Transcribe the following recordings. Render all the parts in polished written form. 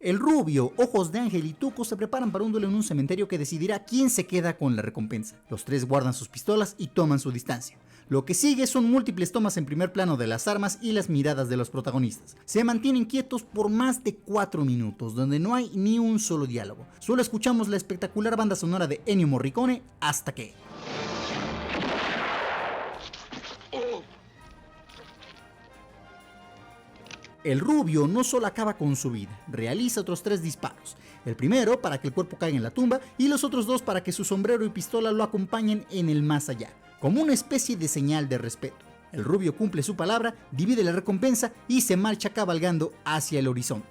El rubio, ojos de ángel y Tuco se preparan para un duelo en un cementerio que decidirá quién se queda con la recompensa. Los tres guardan sus pistolas y toman su distancia. Lo que sigue son múltiples tomas en primer plano de las armas y las miradas de los protagonistas. Se mantienen quietos por más de 4 minutos, donde no hay ni un solo diálogo. Solo escuchamos la espectacular banda sonora de Ennio Morricone hasta que... El rubio no solo acaba con su vida, realiza otros 3 disparos. El primero para que el cuerpo caiga en la tumba y los otros 2 para que su sombrero y pistola lo acompañen en el más allá, como una especie de señal de respeto. El rubio cumple su palabra, divide la recompensa y se marcha cabalgando hacia el horizonte.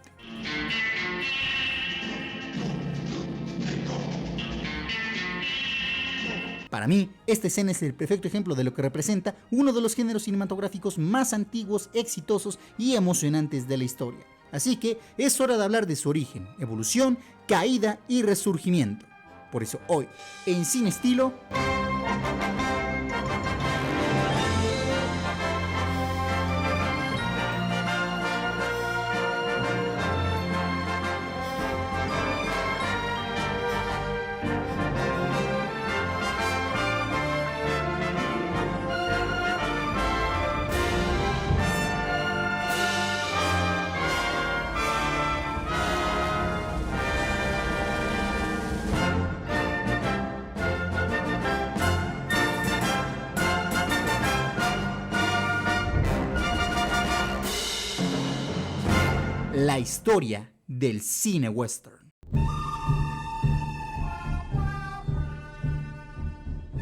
Para mí, esta escena es el perfecto ejemplo de lo que representa uno de los géneros cinematográficos más antiguos, exitosos y emocionantes de la historia. Así que es hora de hablar de su origen, evolución, caída y resurgimiento. Por eso hoy, en Cine Estilo... La historia del cine western.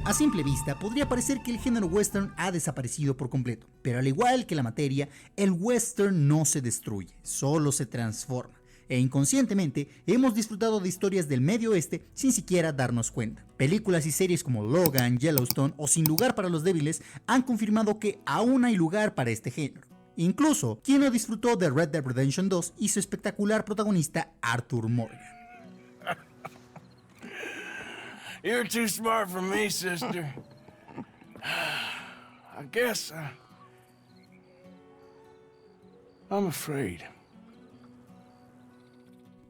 A simple vista podría parecer que el género western ha desaparecido por completo, pero al igual que la materia, el western no se destruye, solo se transforma. E inconscientemente hemos disfrutado de historias del Medio Oeste sin siquiera darnos cuenta. Películas y series como Logan, Yellowstone o Sin Lugar para los Débiles han confirmado que aún hay lugar para este género. Incluso, ¿quién no disfrutó de Red Dead Redemption 2 y su espectacular protagonista Arthur Morgan? You're too smart for me, sister. I guess I'm afraid.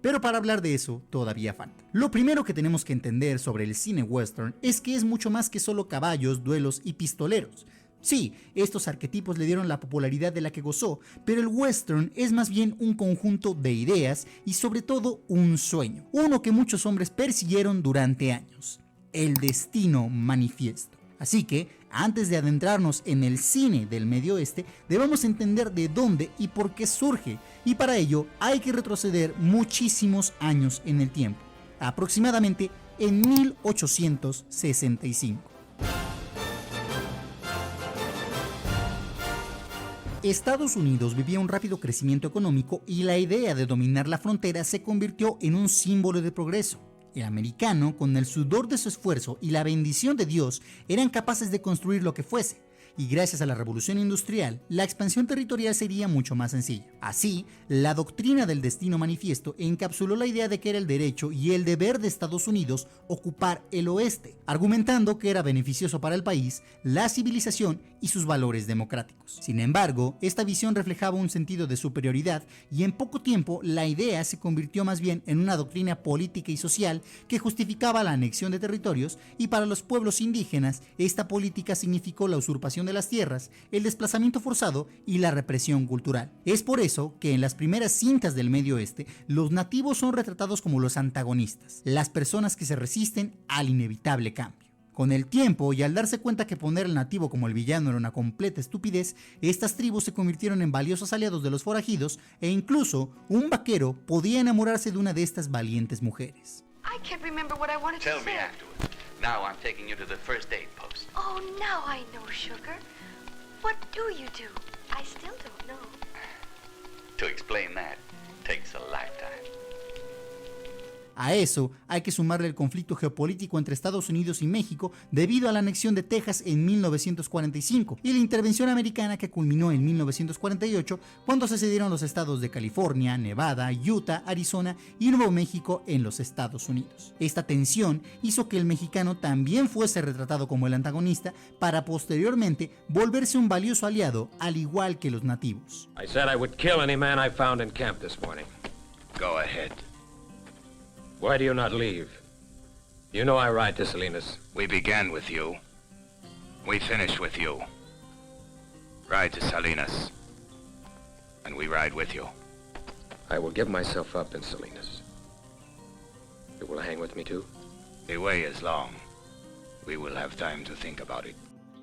Pero para hablar de eso, todavía falta. Lo primero que tenemos que entender sobre el cine western es que es mucho más que solo caballos, duelos y pistoleros. Sí, estos arquetipos le dieron la popularidad de la que gozó, pero el western es más bien un conjunto de ideas y sobre todo un sueño, uno que muchos hombres persiguieron durante años, el destino manifiesto. Así que, antes de adentrarnos en el cine del Medio Oeste, debemos entender de dónde y por qué surge, y para ello hay que retroceder muchísimos años en el tiempo, aproximadamente en 1865. Estados Unidos vivía un rápido crecimiento económico y la idea de dominar la frontera se convirtió en un símbolo de progreso. El americano, con el sudor de su esfuerzo y la bendición de Dios, eran capaces de construir lo que fuese. Y gracias a la revolución industrial, la expansión territorial sería mucho más sencilla. Así, la doctrina del destino manifiesto encapsuló la idea de que era el derecho y el deber de Estados Unidos ocupar el oeste, argumentando que era beneficioso para el país, la civilización y sus valores democráticos. Sin embargo, esta visión reflejaba un sentido de superioridad y en poco tiempo la idea se convirtió más bien en una doctrina política y social que justificaba la anexión de territorios, y para los pueblos indígenas esta política significó la usurpación de las tierras, el desplazamiento forzado y la represión cultural. Es por eso que en las primeras cintas del Medio Oeste, los nativos son retratados como los antagonistas, las personas que se resisten al inevitable cambio. Con el tiempo y al darse cuenta que poner al nativo como el villano era una completa estupidez, estas tribus se convirtieron en valiosos aliados de los forajidos e incluso un vaquero podía enamorarse de una de estas valientes mujeres. I can't remember what I wanted to say. Tell me afterwards. Now I'm taking you to the first aid post. Oh, now I know, sugar. What do you do? I still don't know. To explain that takes a lifetime. A eso hay que sumarle el conflicto geopolítico entre Estados Unidos y México debido a la anexión de Texas en 1945 y la intervención americana que culminó en 1948 cuando se cedieron los estados de California, Nevada, Utah, Arizona y Nuevo México en los Estados Unidos. Esta tensión hizo que el mexicano también fuese retratado como el antagonista para posteriormente volverse un valioso aliado al igual que los nativos. I said I would kill any man I found in camp this morning. Go ahead. Why do you not leave? You know I ride to Salinas. We began with you. We finish with you. Ride to Salinas. And we ride with you. I will give myself up in Salinas. You will hang with me too? The way is long. We will have time to think about it.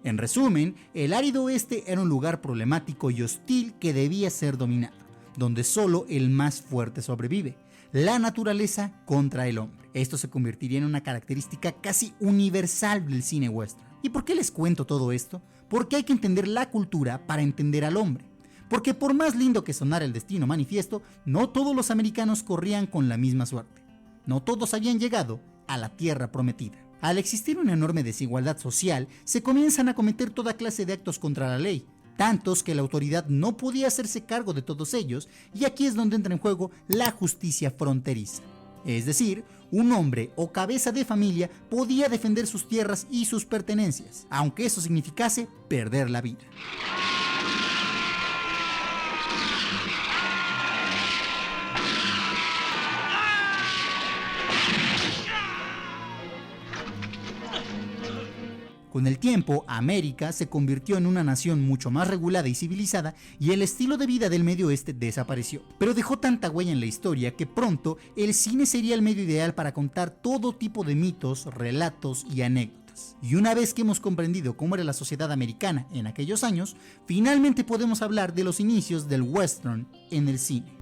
En resumen, el árido oeste era un lugar problemático y hostil que debía ser dominado, donde solo el más fuerte sobrevive, la naturaleza contra el hombre. Esto se convertiría en una característica casi universal del cine western. ¿Y por qué les cuento todo esto? Porque hay que entender la cultura para entender al hombre. Porque por más lindo que sonara el destino manifiesto, no todos los americanos corrían con la misma suerte. No todos habían llegado a la tierra prometida. Al existir una enorme desigualdad social, se comienzan a cometer toda clase de actos contra la ley, tantos que la autoridad no podía hacerse cargo de todos ellos, y aquí es donde entra en juego la justicia fronteriza. Es decir, un hombre o cabeza de familia podía defender sus tierras y sus pertenencias, aunque eso significase perder la vida. Con el tiempo, América se convirtió en una nación mucho más regulada y civilizada y el estilo de vida del Medio Oeste desapareció. Pero dejó tanta huella en la historia que pronto el cine sería el medio ideal para contar todo tipo de mitos, relatos y anécdotas. Y una vez que hemos comprendido cómo era la sociedad americana en aquellos años, finalmente podemos hablar de los inicios del western en el cine.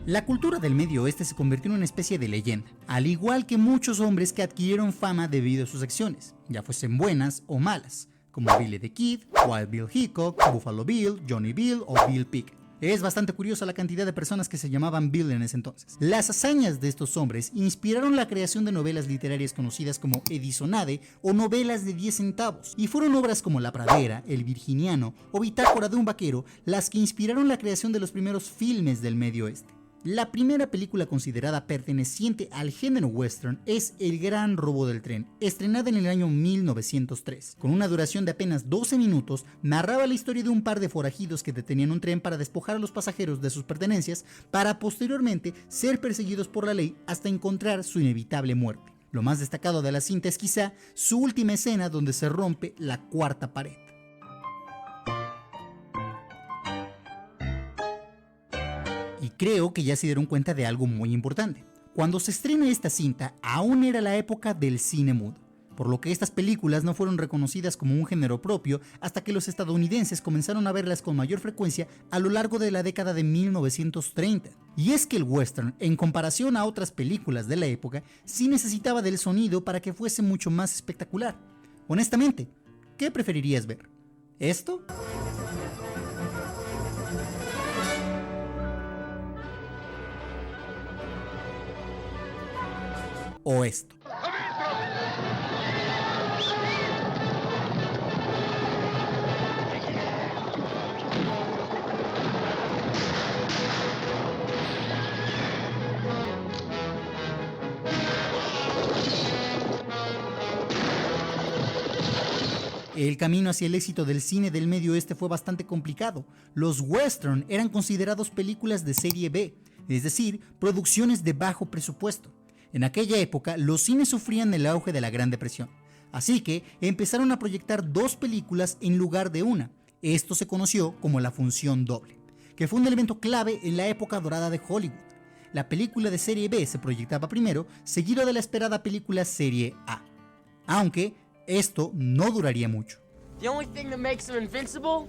La cultura del Medio Oeste se convirtió en una especie de leyenda, al igual que muchos hombres que adquirieron fama debido a sus acciones, ya fuesen buenas o malas, como Billy the Kid, Wild Bill Hickok, Buffalo Bill, Johnny Bill o Bill Pickett. Es bastante curiosa la cantidad de personas que se llamaban Bill en ese entonces. Las hazañas de estos hombres inspiraron la creación de novelas literarias conocidas como Edisonade o novelas de 10 centavos, y fueron obras como La Pradera, El Virginiano o Bitácora de un Vaquero las que inspiraron la creación de los primeros filmes del Medio Oeste. La primera película considerada perteneciente al género western es El Gran Robo del Tren, estrenada en el año 1903. Con una duración de apenas 12 minutos, narraba la historia de un par de forajidos que detenían un tren para despojar a los pasajeros de sus pertenencias para posteriormente ser perseguidos por la ley hasta encontrar su inevitable muerte. Lo más destacado de la cinta es quizá su última escena donde se rompe la cuarta pared. Y creo que ya se dieron cuenta de algo muy importante. Cuando se estrena esta cinta, aún era la época del cine mudo, por lo que estas películas no fueron reconocidas como un género propio hasta que los estadounidenses comenzaron a verlas con mayor frecuencia a lo largo de la década de 1930. Y es que el western, en comparación a otras películas de la época, sí necesitaba del sonido para que fuese mucho más espectacular. Honestamente, ¿qué preferirías ver? ¿Esto? ¿O esto? El camino hacia el éxito del cine del Medio Oeste fue bastante complicado. Los western eran considerados películas de serie B, es decir, producciones de bajo presupuesto. En aquella época, los cines sufrían el auge de la Gran Depresión, así que empezaron a proyectar 2 películas en lugar de una. Esto se conoció como la función doble, que fue un elemento clave en la época dorada de Hollywood. La película de serie B se proyectaba primero, seguido de la esperada película serie A. Aunque esto no duraría mucho. The only thing that makes him invincible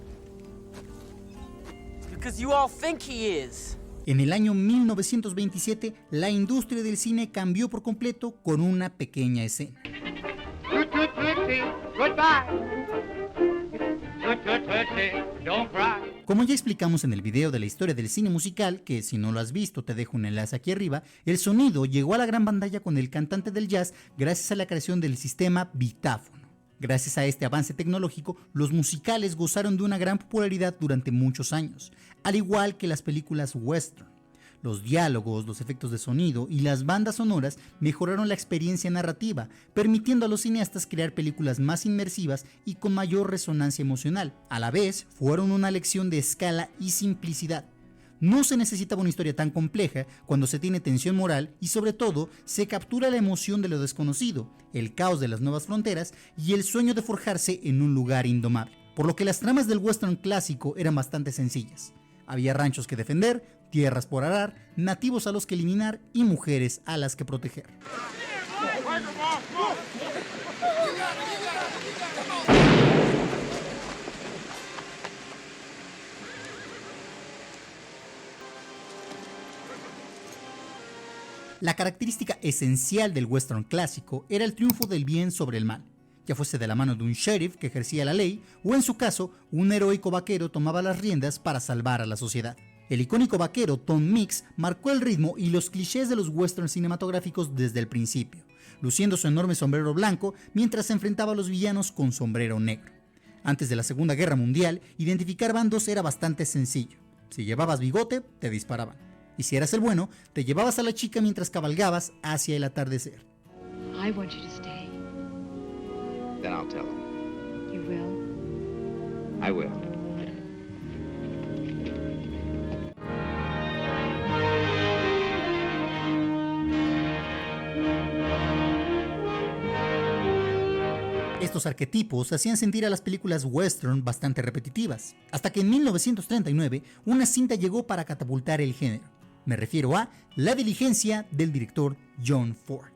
is because you all think he is. En el año 1927, la industria del cine cambió por completo con una pequeña escena. Como ya explicamos en el video de la historia del cine musical, que si no lo has visto te dejo un enlace aquí arriba, el sonido llegó a la gran pantalla con el cantante del jazz gracias a la creación del sistema bitáfono. Gracias a este avance tecnológico, los musicales gozaron de una gran popularidad durante muchos años, al igual que las películas western. Los diálogos, los efectos de sonido y las bandas sonoras mejoraron la experiencia narrativa, permitiendo a los cineastas crear películas más inmersivas y con mayor resonancia emocional. A la vez, fueron una lección de escala y simplicidad. No se necesitaba una historia tan compleja cuando se tiene tensión moral y sobre todo se captura la emoción de lo desconocido, el caos de las nuevas fronteras y el sueño de forjarse en un lugar indomable. Por lo que las tramas del western clásico eran bastante sencillas. Había ranchos que defender, tierras por arar, nativos a los que eliminar y mujeres a las que proteger. La característica esencial del western clásico era el triunfo del bien sobre el mal, ya fuese de la mano de un sheriff que ejercía la ley o en su caso un heroico vaquero tomaba las riendas para salvar a la sociedad. El icónico vaquero Tom Mix marcó el ritmo y los clichés de los westerns cinematográficos desde el principio, luciendo su enorme sombrero blanco mientras se enfrentaba a los villanos con sombrero negro. Antes de la Segunda Guerra Mundial, identificar bandos era bastante sencillo. Si llevabas bigote, te disparaban. Y si eras el bueno, te llevabas a la chica mientras cabalgabas hacia el atardecer. I want you to stay. Then I'll tell him. You will? I will. Estos arquetipos hacían sentir a las películas western bastante repetitivas, hasta que en 1939 una cinta llegó para catapultar el género. Me refiero a La Diligencia del director John Ford.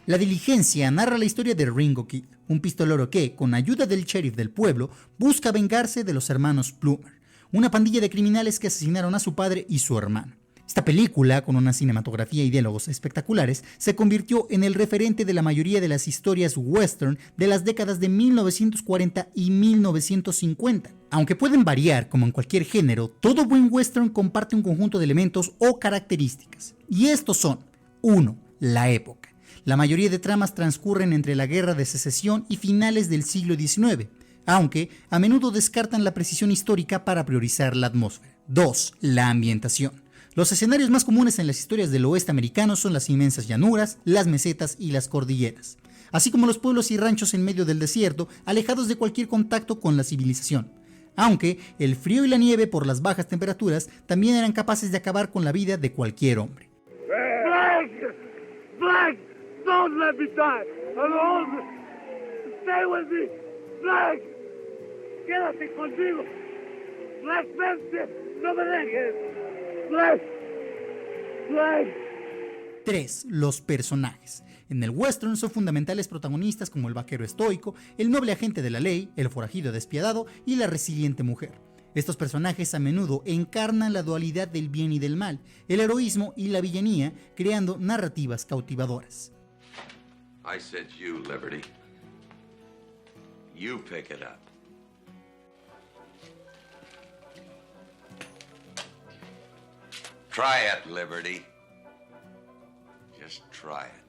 La Diligencia narra la historia de Ringo Kid, un pistolero que, con ayuda del sheriff del pueblo, busca vengarse de los hermanos Plummer, una pandilla de criminales que asesinaron a su padre y su hermano. Esta película, con una cinematografía y diálogos espectaculares, se convirtió en el referente de la mayoría de las historias western de las décadas de 1940 y 1950. Aunque pueden variar como en cualquier género, todo buen western comparte un conjunto de elementos o características. Y estos son: 1. La época. La mayoría de tramas transcurren entre la Guerra de Secesión y finales del siglo XIX, aunque a menudo descartan la precisión histórica para priorizar la atmósfera. 2. La ambientación. Los escenarios más comunes en las historias del oeste americano son las inmensas llanuras, las mesetas y las cordilleras, así como los pueblos y ranchos en medio del desierto, alejados de cualquier contacto con la civilización. Aunque el frío y la nieve por las bajas temperaturas también eran capaces de acabar con la vida de cualquier hombre. Black! Black! Don't let me die alone! Stay with me! Black! Quédate conmigo! Black, vente! ¡No me dejes! Black! Black! 3. Los personajes. En el western son fundamentales protagonistas como el vaquero estoico, el noble agente de la ley, el forajido despiadado y la resiliente mujer. Estos personajes a menudo encarnan la dualidad del bien y del mal, el heroísmo y la villanía, creando narrativas cautivadoras. I said you, Liberty. You pick it up. Try it, Liberty. Just try it.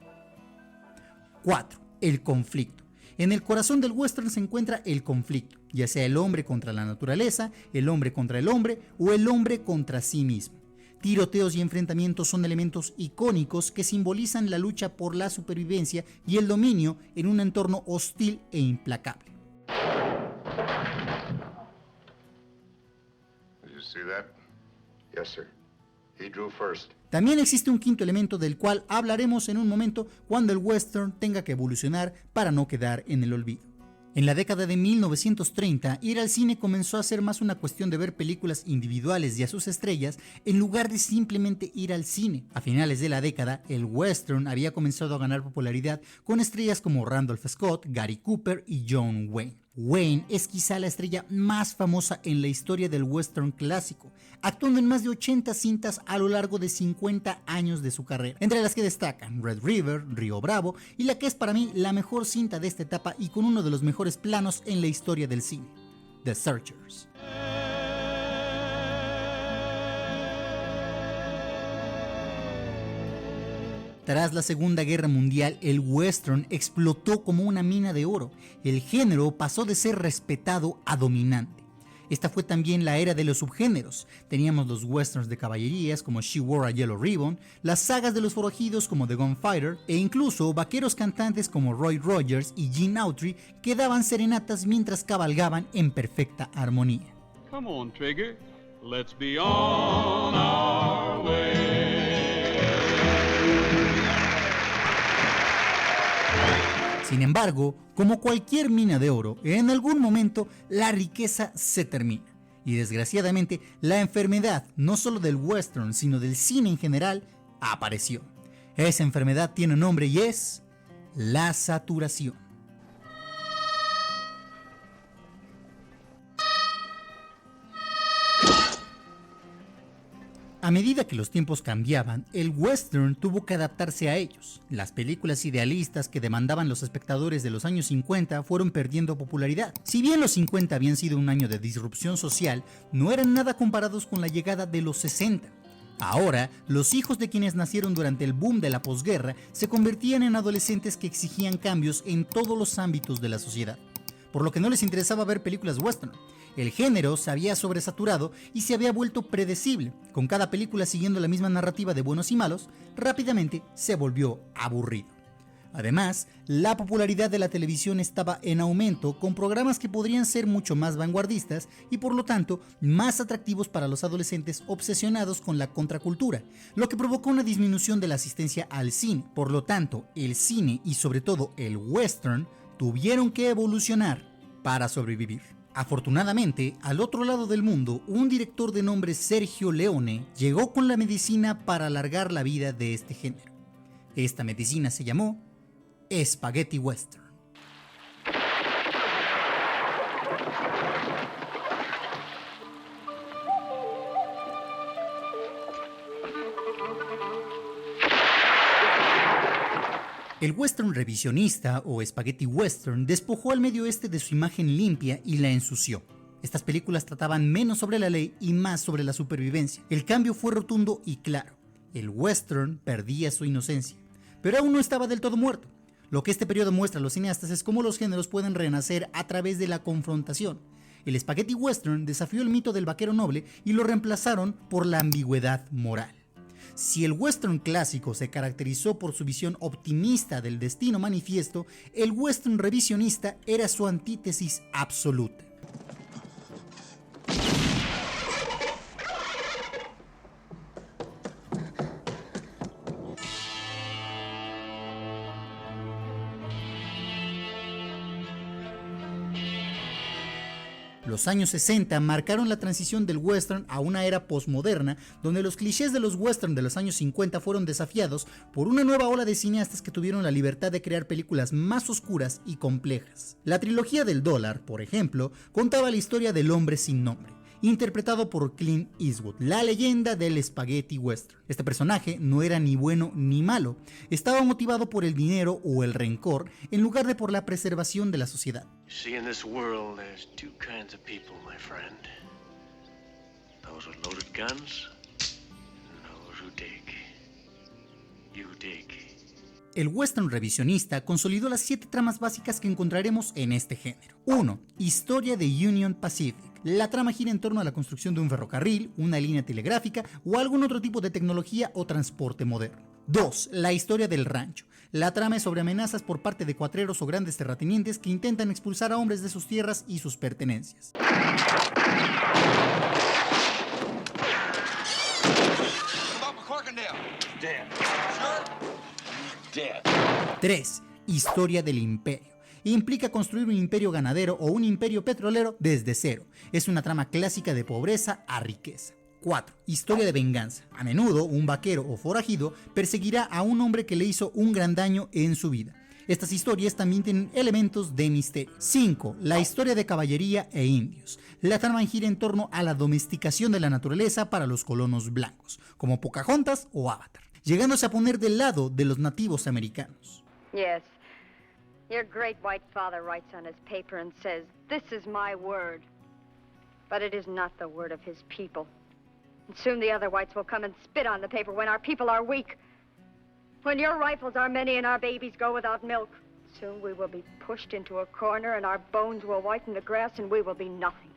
4. El conflicto. En el corazón del western se encuentra el conflicto, ya sea el hombre contra la naturaleza, el hombre contra el hombre o el hombre contra sí mismo. Tiroteos y enfrentamientos son elementos icónicos que simbolizan la lucha por la supervivencia y el dominio en un entorno hostil e implacable. Did you see that? Yes, sir. He drew first. También existe un quinto elemento del cual hablaremos en un momento cuando el western tenga que evolucionar para no quedar en el olvido. En la década de 1930, ir al cine comenzó a ser más una cuestión de ver películas individuales y a sus estrellas en lugar de simplemente ir al cine. A finales de la década, el western había comenzado a ganar popularidad con estrellas como Randolph Scott, Gary Cooper y John Wayne. Wayne es quizá la estrella más famosa en la historia del western clásico, actuando en más de 80 cintas a lo largo de 50 años de su carrera, entre las que destacan Red River, Río Bravo y la que es para mí la mejor cinta de esta etapa y con uno de los mejores planos en la historia del cine, The Searchers. Tras la Segunda Guerra Mundial, el western explotó como una mina de oro. El género pasó de ser respetado a dominante. Esta fue también la era de los subgéneros. Teníamos los westerns de caballerías como She Wore a Yellow Ribbon, las sagas de los forajidos como The Gunfighter e incluso vaqueros cantantes como Roy Rogers y Gene Autry que daban serenatas mientras cabalgaban en perfecta armonía. Come on, Trigger. Let's be on our way. Sin embargo, como cualquier mina de oro, en algún momento la riqueza se termina. Y desgraciadamente, la enfermedad, no solo del western, sino del cine en general, apareció. Esa enfermedad tiene un nombre y es la saturación. A medida que los tiempos cambiaban, el western tuvo que adaptarse a ellos. Las películas idealistas que demandaban los espectadores de los años 50 fueron perdiendo popularidad. Si bien los 50 habían sido un año de disrupción social, no eran nada comparados con la llegada de los 60. Ahora, los hijos de quienes nacieron durante el boom de la posguerra se convertían en adolescentes que exigían cambios en todos los ámbitos de la sociedad, por lo que no les interesaba ver películas western. El género se había sobresaturado y se había vuelto predecible. Con cada película siguiendo la misma narrativa de buenos y malos, rápidamente se volvió aburrido. Además, la popularidad de la televisión estaba en aumento, con programas que podrían ser mucho más vanguardistas y por lo tanto más atractivos para los adolescentes obsesionados con la contracultura, lo que provocó una disminución de la asistencia al cine. Por lo tanto, el cine y sobre todo el western tuvieron que evolucionar para sobrevivir. Afortunadamente, al otro lado del mundo, un director de nombre Sergio Leone llegó con la medicina para alargar la vida de este género. Esta medicina se llamó Spaghetti Western. El western revisionista o spaghetti western despojó al medio oeste de su imagen limpia y la ensució. Estas películas trataban menos sobre la ley y más sobre la supervivencia. El cambio fue rotundo y claro. El western perdía su inocencia, pero aún no estaba del todo muerto. Lo que este periodo muestra a los cineastas es cómo los géneros pueden renacer a través de la confrontación. El spaghetti western desafió el mito del vaquero noble y lo reemplazaron por la ambigüedad moral. Si el western clásico se caracterizó por su visión optimista del destino manifiesto, el western revisionista era su antítesis absoluta. Los años 60 marcaron la transición del western a una era posmoderna, donde los clichés de los western de los años 50 fueron desafiados por una nueva ola de cineastas que tuvieron la libertad de crear películas más oscuras y complejas. La trilogía del dólar, por ejemplo, contaba la historia del hombre sin nombre, interpretado por Clint Eastwood, la leyenda del spaghetti western. Este personaje no era ni bueno ni malo, estaba motivado por el dinero o el rencor en lugar de por la preservación de la sociedad. See, in this world, there's two kinds of people, my friend. Those with loaded guns, and those who dig. You dig. El western revisionista consolidó las 7 tramas básicas que encontraremos en este género. 1. Historia de Union Pacific. La trama gira en torno a la construcción de un ferrocarril, una línea telegráfica o algún otro tipo de tecnología o transporte moderno. 2. La historia del rancho. La trama es sobre amenazas por parte de cuatreros o grandes terratenientes que intentan expulsar a hombres de sus tierras y sus pertenencias. 3. Historia del imperio. Implica construir un imperio ganadero o un imperio petrolero desde cero. Es una trama clásica de pobreza a riqueza. 4. Historia de venganza. A menudo, un vaquero o forajido perseguirá a un hombre que le hizo un gran daño en su vida. Estas historias también tienen elementos de misterio. 5. La historia de caballería e indios. La trama gira en torno a la domesticación de la naturaleza para los colonos blancos, como Pocahontas o Avatar, llegándose a poner del lado de los nativos americanos. Yes. Your great white father writes on his paper and says, "This is my word." But it is not the word of his people. And soon the other whites will come and spit on the paper when our people are weak. When your rifles are many and our babies go without milk, soon we will be pushed into a corner and our bones will whiten the grass and we will be nothing.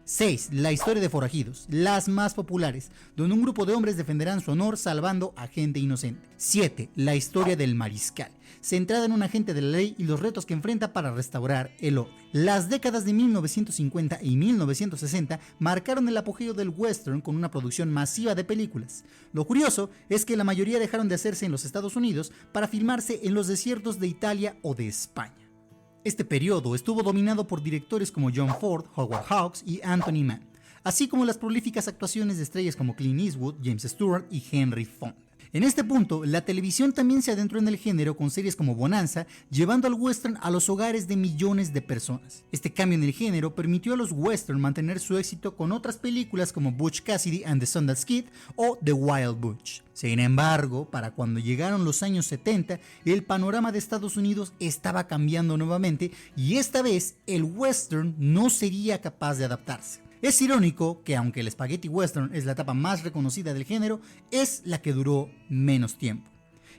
6. La historia de forajidos, las más populares, donde un grupo de hombres defenderán su honor salvando a gente inocente. 7. La historia del mariscal, centrada en un agente de la ley y los retos que enfrenta para restaurar el orden. Las décadas de 1950 y 1960 marcaron el apogeo del western con una producción masiva de películas. Lo curioso es que la mayoría dejaron de hacerse en los Estados Unidos para filmarse en los desiertos de Italia o de España. Este periodo estuvo dominado por directores como John Ford, Howard Hawks y Anthony Mann, así como las prolíficas actuaciones de estrellas como Clint Eastwood, James Stewart y Henry Fonda. En este punto, la televisión también se adentró en el género con series como Bonanza, llevando al western a los hogares de millones de personas. Este cambio en el género permitió a los western mantener su éxito con otras películas como Butch Cassidy and the Sundance Kid o The Wild Bunch. Sin embargo, para cuando llegaron los años 70, el panorama de Estados Unidos estaba cambiando nuevamente y esta vez el western no sería capaz de adaptarse. Es irónico que aunque el spaghetti western es la etapa más reconocida del género, es la que duró menos tiempo.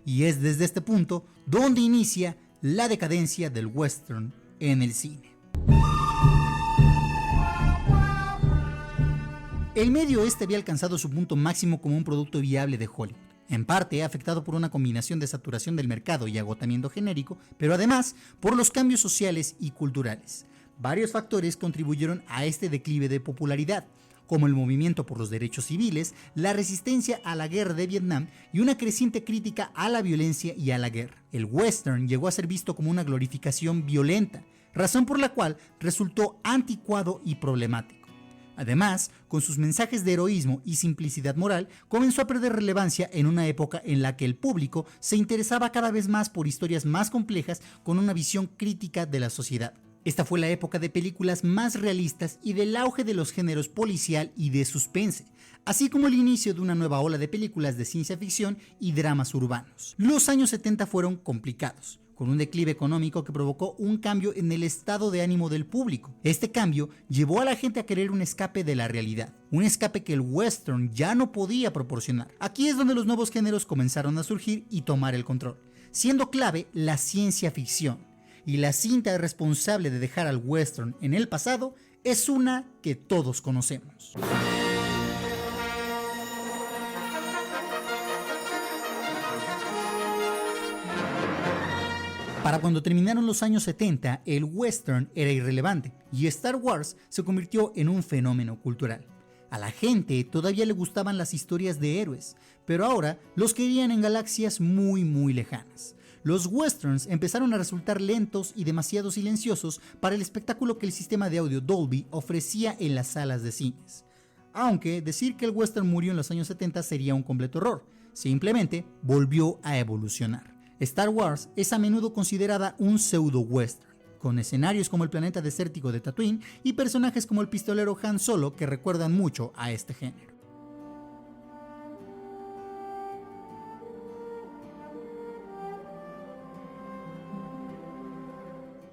Y es desde este punto donde inicia la decadencia del western en el cine. El medio oeste había alcanzado su punto máximo como un producto viable de Hollywood, en parte afectado por una combinación de saturación del mercado y agotamiento genérico, pero además por los cambios sociales y culturales. Varios factores contribuyeron a este declive de popularidad, como el movimiento por los derechos civiles, la resistencia a la guerra de Vietnam y una creciente crítica a la violencia y a la guerra. El western llegó a ser visto como una glorificación violenta, razón por la cual resultó anticuado y problemático. Además, con sus mensajes de heroísmo y simplicidad moral, comenzó a perder relevancia en una época en la que el público se interesaba cada vez más por historias más complejas con una visión crítica de la sociedad. Esta fue la época de películas más realistas y del auge de los géneros policial y de suspense, así como el inicio de una nueva ola de películas de ciencia ficción y dramas urbanos. Los años 70 fueron complicados, con un declive económico que provocó un cambio en el estado de ánimo del público. Este cambio llevó a la gente a querer un escape de la realidad, un escape que el western ya no podía proporcionar. Aquí es donde los nuevos géneros comenzaron a surgir y tomar el control, siendo clave la ciencia ficción. Y la cinta responsable de dejar al western en el pasado es una que todos conocemos. Para cuando terminaron los años 70, el western era irrelevante y Star Wars se convirtió en un fenómeno cultural. A la gente todavía le gustaban las historias de héroes, pero ahora los querían en galaxias muy lejanas. Los westerns empezaron a resultar lentos y demasiado silenciosos para el espectáculo que el sistema de audio Dolby ofrecía en las salas de cines. Aunque decir que el western murió en los años 70 sería un completo error, simplemente volvió a evolucionar. Star Wars es a menudo considerada un pseudo-western, con escenarios como el planeta desértico de Tatooine y personajes como el pistolero Han Solo que recuerdan mucho a este género.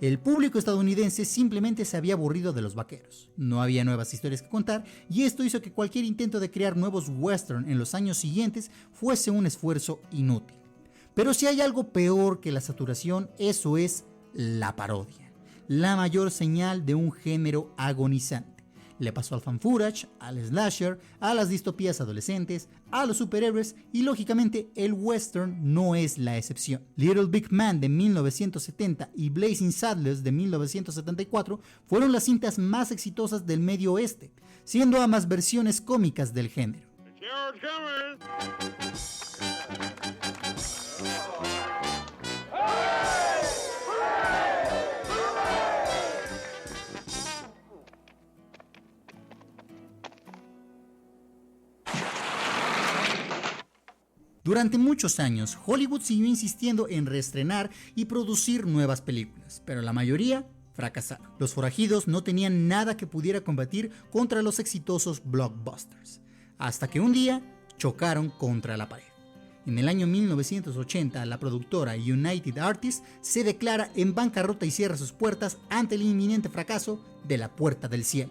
El público estadounidense simplemente se había aburrido de los vaqueros. No había nuevas historias que contar y esto hizo que cualquier intento de crear nuevos western en los años siguientes fuese un esfuerzo inútil. Pero si hay algo peor que la saturación, eso es la parodia, la mayor señal de un género agonizante. Le pasó al fan footage, al slasher, a las distopías adolescentes, a los superhéroes y lógicamente el western no es la excepción. Little Big Man de 1970 y Blazing Saddles de 1974 fueron las cintas más exitosas del medio oeste, siendo ambas versiones cómicas del género. Durante muchos años, Hollywood siguió insistiendo en reestrenar y producir nuevas películas, pero la mayoría fracasaron. Los forajidos no tenían nada que pudiera combatir contra los exitosos blockbusters, hasta que un día chocaron contra la pared. En el año 1980, la productora United Artists se declara en bancarrota y cierra sus puertas ante el inminente fracaso de La Puerta del Cielo.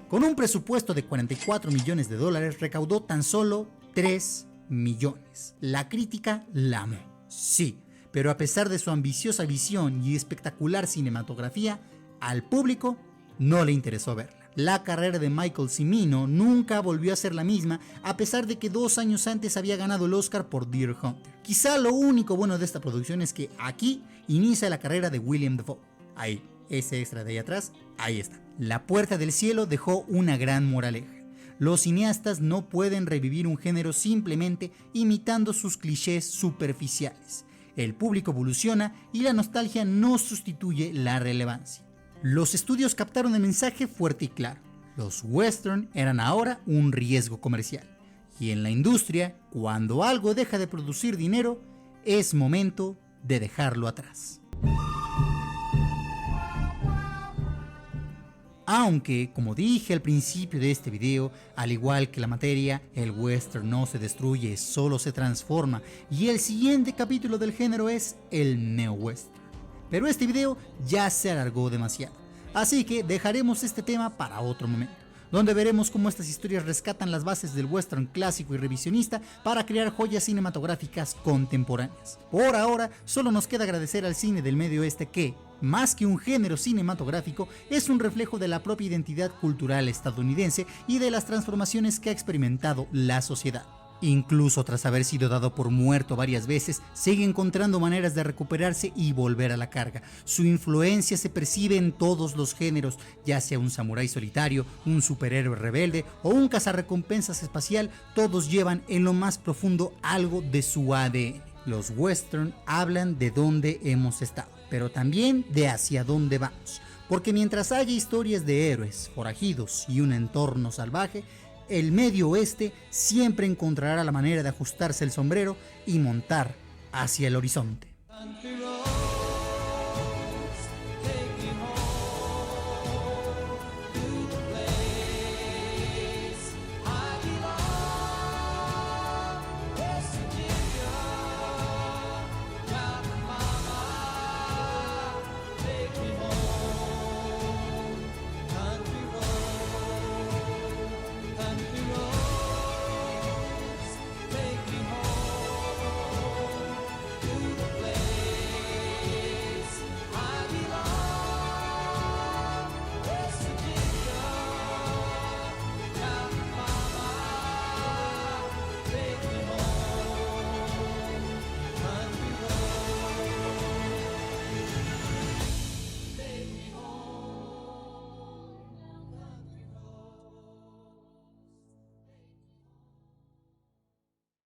Con un presupuesto de 44 millones de dólares, recaudó tan solo 3 millones. La crítica la amó, sí, pero a pesar de su ambiciosa visión y espectacular cinematografía, al público no le interesó verla. La carrera de Michael Cimino nunca volvió a ser la misma, a pesar de que 2 años antes había ganado el Oscar por Deer Hunter. Quizá lo único bueno de esta producción es que aquí inicia la carrera de William Dafoe. Ahí, ese extra de ahí atrás, ahí está. La Puerta del Cielo dejó una gran moraleja. Los cineastas no pueden revivir un género simplemente imitando sus clichés superficiales. El público evoluciona y la nostalgia no sustituye la relevancia. Los estudios captaron el mensaje fuerte y claro. Los western eran ahora un riesgo comercial. Y en la industria, cuando algo deja de producir dinero, es momento de dejarlo atrás. Aunque, como dije al principio de este video, al igual que la materia, el western no se destruye, solo se transforma, y el siguiente capítulo del género es el neo-western. Pero este video ya se alargó demasiado, así que dejaremos este tema para otro momento, donde veremos cómo estas historias rescatan las bases del western clásico y revisionista para crear joyas cinematográficas contemporáneas. Por ahora, solo nos queda agradecer al cine del Medio Oeste que, más que un género cinematográfico, es un reflejo de la propia identidad cultural estadounidense y de las transformaciones que ha experimentado la sociedad. Incluso tras haber sido dado por muerto varias veces, sigue encontrando maneras de recuperarse y volver a la carga. Su influencia se percibe en todos los géneros, ya sea un samurái solitario, un superhéroe rebelde o un cazarrecompensas espacial, todos llevan en lo más profundo algo de su ADN. Los western hablan de dónde hemos estado, pero también de hacia dónde vamos, porque mientras haya historias de héroes, forajidos y un entorno salvaje, el Medio Oeste siempre encontrará la manera de ajustarse el sombrero y montar hacia el horizonte.